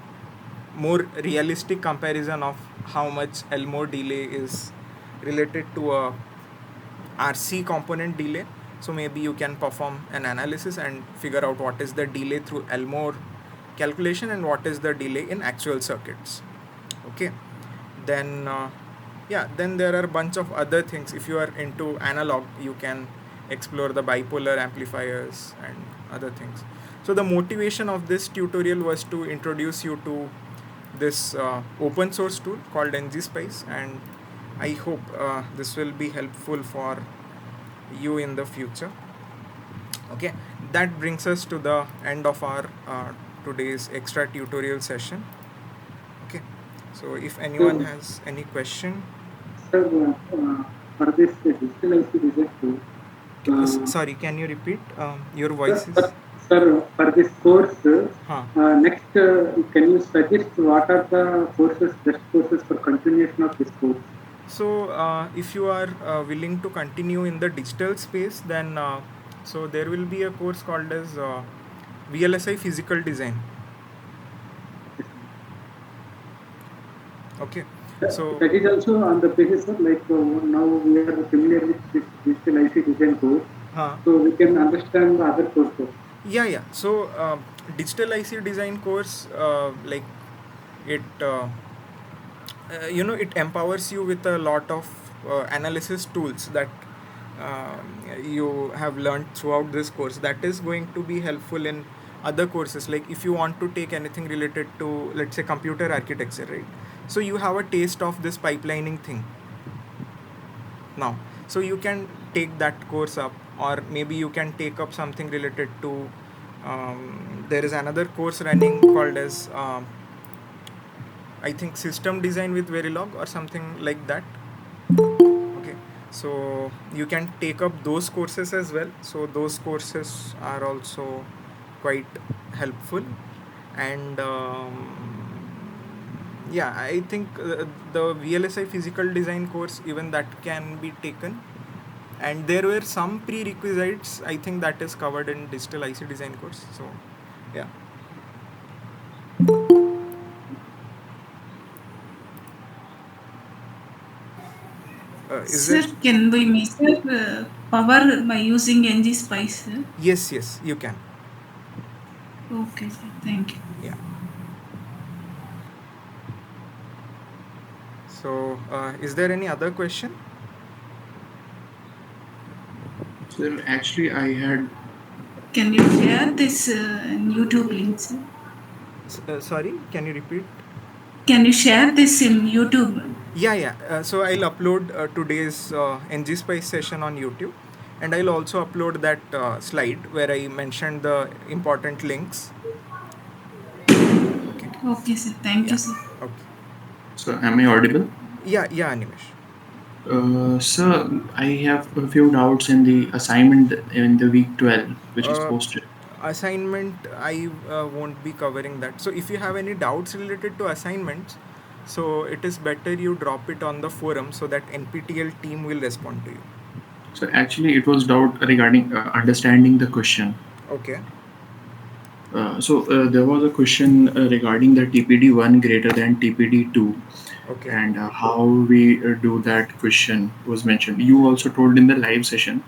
more realistic comparison of how much Elmore delay is related to a RC component delay. So maybe you can perform an analysis and figure out what is the delay through Elmore calculation and what is the delay in actual circuits. Okay, then then there are a bunch of other things. If you are into analog, you can explore the bipolar amplifiers and other things. So the motivation of this tutorial was to introduce you to this open source tool called NGSPICE, and I hope this will be helpful for you in the future. Okay, that brings us to the end of our today's extra tutorial session. Okay, so if anyone So, has any question. sir, for this digital IC design tool, Sorry, can you repeat? Your sir, voice is. for this course, Huh. next, can you suggest what are the courses, best courses for continuation of this course? So, if you are willing to continue in the digital space, then so there will be a course called as VLSI Physical Design. Okay, so That is also on the basis of like now we are familiar with this digital IC design course, so we can understand the other courses. yeah. So digital IC design course, like it, it empowers you with a lot of analysis tools that you have learned throughout this course. That is going to be helpful in other courses. Like if you want to take anything related to, let's say, computer architecture, right? So you have a taste of this pipelining thing now, so you can take that course up, or maybe you can take up something related to there is another course running called as I think system design with Verilog or something like that. Okay, so you can take up those courses as well. So those courses are also quite helpful, and I think the VLSI physical design course, even that can be taken, and there were some prerequisites. I think that is covered in digital IC design course. So yeah. Is there? Sir, can we measure power by using NGSPICE? Yes, you can. Okay, sir. Thank you. Yeah. So, is there any other question? Sir, actually, I had. Can you share this YouTube link, sir? Sorry, can you repeat? Can you share this in YouTube? Yeah. So I'll upload today's NGSPICE session on YouTube, and I'll also upload that slide where I mentioned the important links. Okay. Okay, sir. Thank Yeah. you, sir. Okay. So am I audible? Yeah, Animesh. Sir, I have a few doubts in the assignment in the week 12, which is Uh, posted. Assignment, I won't be covering that. So if you have any doubts related to assignments, so it is better you drop it on the forum so that NPTEL team will respond to you. So actually, it was doubt regarding understanding the question. Okay. There was a question regarding the TPD1 greater than TPD2, Okay. and how we do that question was mentioned. You also told in the live session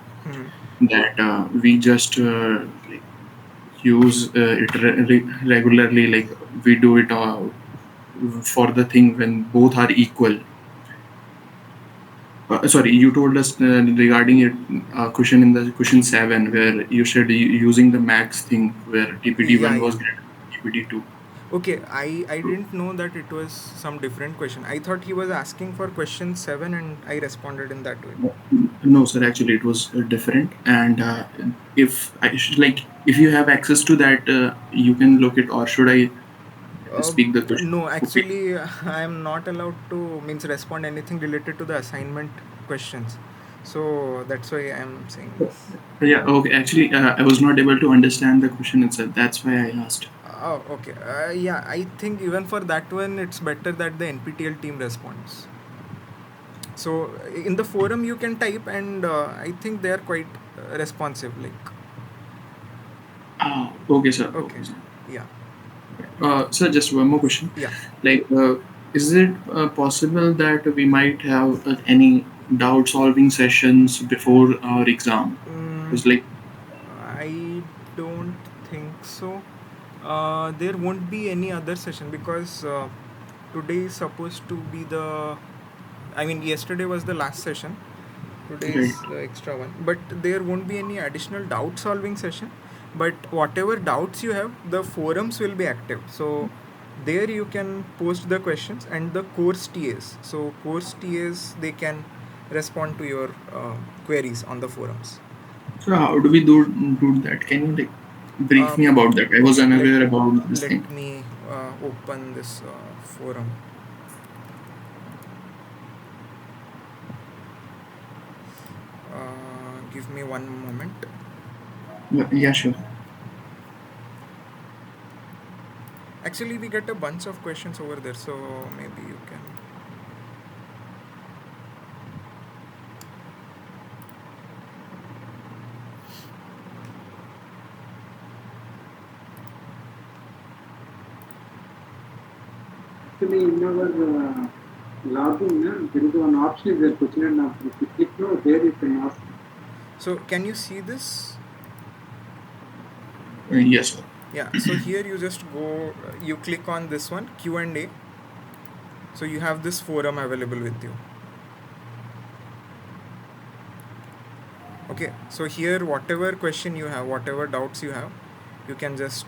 that we just like use it regularly, like we do it for the thing when both are equal. Sorry, you told us regarding it question in the question 7 where you said using the max thing where TPD1 Yeah. was greater than TPD2. Okay, I didn't know that it was some different question. I thought he was asking for question 7 and I responded in that way. No, sir. Actually, it was different. And if I should, like, if you have access to that, you can look it. Or should I Uh, speak the question? no, Okay. actually, I am not allowed to means respond anything related to the assignment questions. So that's why I am saying this. Yeah. Okay. Actually, I was not able to understand the question itself. That's why I asked. Oh, okay. Yeah, I think even for that one, it's better that the NPTEL team responds. So in the forum, you can type, and I think they are quite responsive. Like, Ah. Okay, sir. okay, Okay, sir. yeah, Sir, just one more question. yeah. Like, is it possible that we might have any doubt solving sessions before our exam? Mm, Because, like, I don't think so. There won't be any other session because today is supposed to be the. I mean, yesterday was the last session. Today right. is the extra one. But there won't be any additional doubt solving session. But whatever doubts you have, the forums will be active. So there you can post the questions and the course TAs. So course TAs they can respond to your queries on the forums. So how do we do that? Can you like brief me about that? I was Okay, unaware about this let thing. me open this forum. Give me one moment. Yeah, sure. Actually, we get a bunch of questions over there, so maybe you can. Actually, in our login, there is one option there, question and answer. If you click no, there you can ask. So, can you see this? Yes, sir. Yeah. So here you just go. You click on this one Q&A. So you have this forum available with you. Okay. So here, whatever question you have, whatever doubts you have, you can just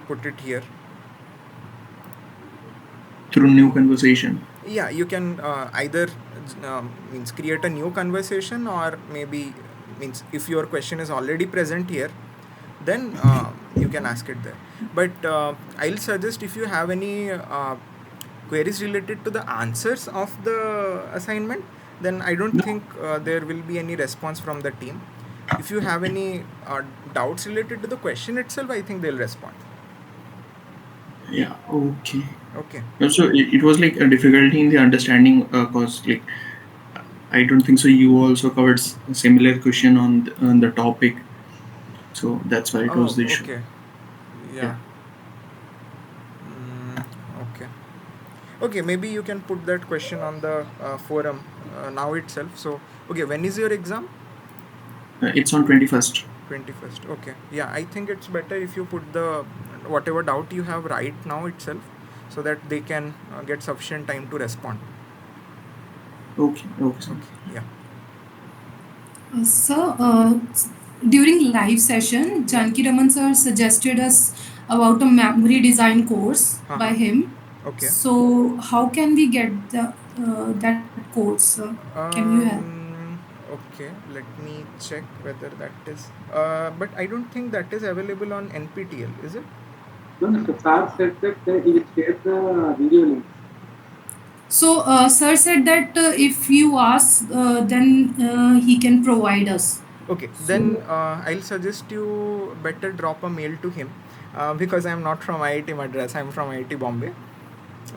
put it here. Through new conversation. Yeah, you can either means create a new conversation, or maybe means if your question is already present here, then you can ask it there. But I'll suggest if you have any queries related to the answers of the assignment, then I don't No. think there will be any response from the team. If you have any doubts related to the question itself, I think they'll respond. Yeah. Okay. Okay. So it was like a difficulty in the understanding because like I don't think so. You also covered a similar question on the topic, so that's why it Oh, was the issue. okay. Yeah. Yeah. Okay. Okay, maybe you can put that question on the forum now itself. So, okay, when is your exam? It's on 21st. 21st. Okay. Yeah, I think it's better if you put the whatever doubt you have right now itself so that they can get sufficient time to respond. Okay. Okay, sir. Okay. Yeah. So, during live session, Janki Raman sir suggested us about a memory design course by him. Okay. So how can we get that course? Can you help? Okay, let me check whether that is. But I don't think that is available on NPTEL, is it? No, no, so sir said that he will share the video link. So sir said that if you ask, then he can provide us. Okay, then So I'll suggest you better drop a mail to him because I'm not from IIT Madras, I'm from IIT Bombay.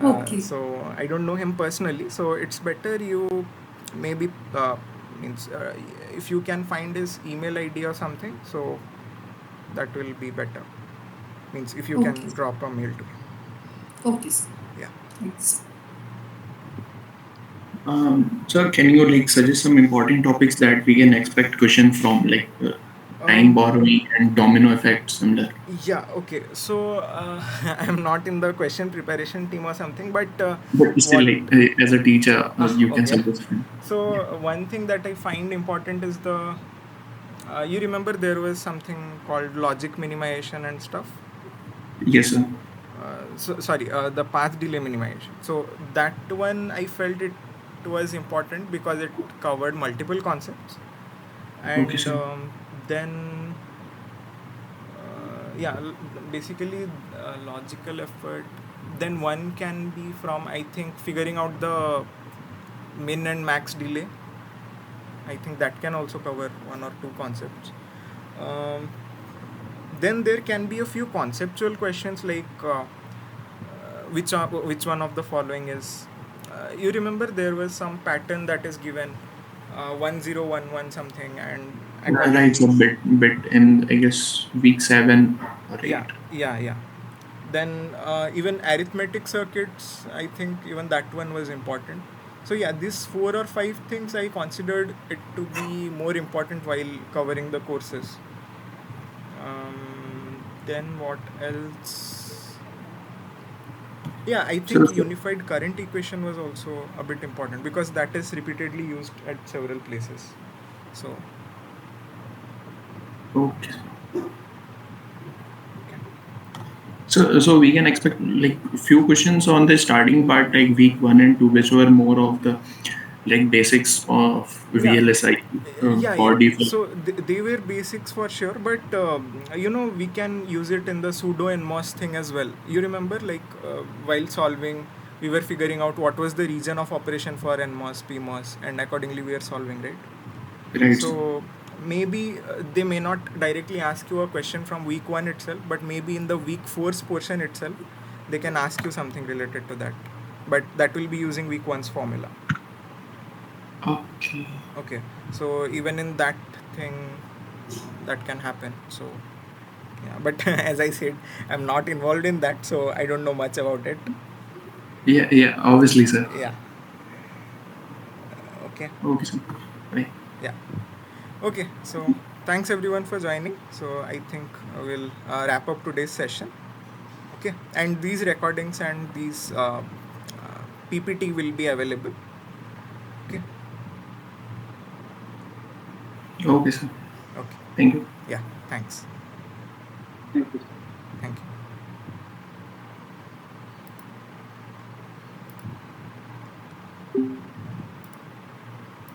okay, So I don't know him personally, so it's better you maybe means if you can find his email ID or something, so that will be better. Means if you okay, can drop a mail to him. okay, sir. Yeah. Thanks. Sir, can you like suggest some important topics that we can expect question from, like time borrowing and domino effect similar? Yeah, okay. So I'm not in the question preparation team or something, but But still, what. like as a teacher, you can Okay. suggest. So one thing that I find important is the. You remember there was something called logic minimization and stuff. Yes, sir. Sorry, the path delay minimization. So that one I felt it was important because it covered multiple concepts, Okay, and sir. then yeah, basically logical effort. Then one can be from, I think, figuring out the min and max delay. I think that can also cover one or two concepts. Um, then there can be a few conceptual questions like which one of the following is. You remember there was some pattern that is given 1011 something, and Right, accordingly. so bit in, I guess, week 7 or 8. Yeah. Then even arithmetic circuits, I think even that one was important. So yeah, these 4 or 5 things I considered it to be more important while covering the courses. Then what else? Yeah, I So, think unified current equation was also a bit important because that is repeatedly used at several places. So okay. okay. So we can expect like few questions on the starting part, like week 1 and 2, which were more of the like basics of Yeah. VLSI Yeah. for default. So they were basics for sure, but we can use it in the pseudo and MOS thing as well. You remember, like while solving, we were figuring out what was the region of operation for NMOS, PMOS, and accordingly we are solving, right? Right. So maybe they may not directly ask you a question from week 1 itself, but maybe in the week 4's portion itself, they can ask you something related to that. But that will be using week 1's formula. Okay. Okay, so even in that thing, that can happen. So yeah, but as I said, I'm not involved in that, so I don't know much about it. Yeah, obviously, sir. Yeah. Okay. Okay, sir. Bye. Yeah. Okay. So thanks everyone for joining. So I think we'll wrap up today's session. Okay, and these recordings and these PPT will be available. Okay. Okay, sir. Okay. Thank you. Yeah. Thanks. Thank you. Thank you.